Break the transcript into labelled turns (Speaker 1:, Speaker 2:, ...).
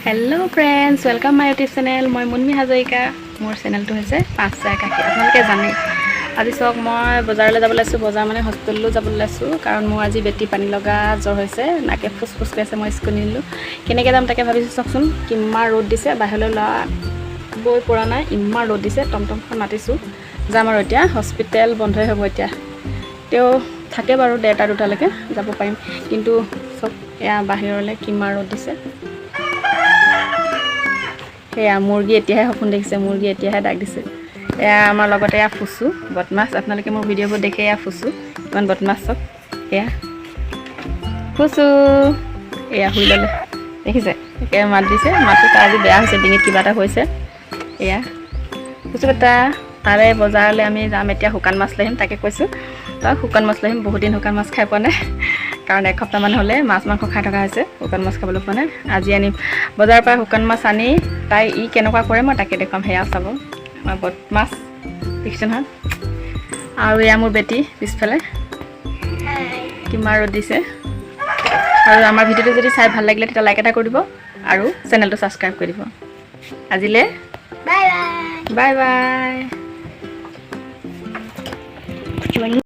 Speaker 1: hello friends welcome my YouTube channel मैं मुन्मी हाजरिका मोर channel तो है 5 चार काकी आपलोके जाने आज चक मैं बजारले যাব লাইছো बजार माने हॉस्पिटल যাব লাইছো कारण मोर आज बेटी पानी लगा ज्वर হৈছে नाके फुसफुस কৰিছে মই স্কুল নিলো কেনেকে যাম তাকে ভাবিছো চকচোন কিমান ৰ'দ দিছে বাহিৰলৈ লা বই পৰা নাই ইমান ৰ'দ দিছে টমটমখন মাতিছো যাম আৰু এতিয়া হস্পিটেল বন্ধই হ'ব এতিয়া তেও থাকে বাৰু ডেটা দুটালৈকে যাব পাৰিম কিন্তু সব এয়া বাহিৰলৈ কিমান ৰ'দ দিছে হেয়া মুৰ্গী এতিয়াহে সপোন দেখিছে মুৰ্গী এতিয়াহে ডাক দিছে এয়া আমাৰ লগতে এয়া ফুসু বদমাছ আপোনালোকে মোৰ ভিডিঅ'বোৰ দেখে এয়া ফুসু ইমান বদমাছ চব এয়া ফুসু এয়া শুই ল'লে দেখিছে একে মাত দিছে মাতটো তাৰ আজি বেয়া হৈছে ডিঙিত কিবা এটা হৈছে এয়া ফুসু বেটা তাৰে বজাৰলৈ আমি যাম এতিয়া শুকান মাছ লৈ আহিম তাকে কৈছোঁ তাক শুকান মাছ লৈ আহিম বহুত দিন শুকান মাছ খাই পোৱা নাই कारण एक सप्ताह मान हले माছ मांस खाई थका है शुकान माछ खाबले पोৱা নাই আজি আনি बजार पर शुकान माछ आनी ताई इ केनेকুৱা কৰে মই তাকে দেখাম হেয়া চাব আমাৰ বদমাছ দেখিছেন হন আৰু এয়া মোৰ বেটি পিছফালে কিমান ৰ'দ দিছে আৰু আমাৰ ভিডিঅ'টো যদি চাই ভাল লাগিলে তেতিয়া লাইক এটা কৰি দিব আৰু চেনেলটো সাবস্ক্ৰাইব কৰি দিব আজিলে বাই বাই বাই বাই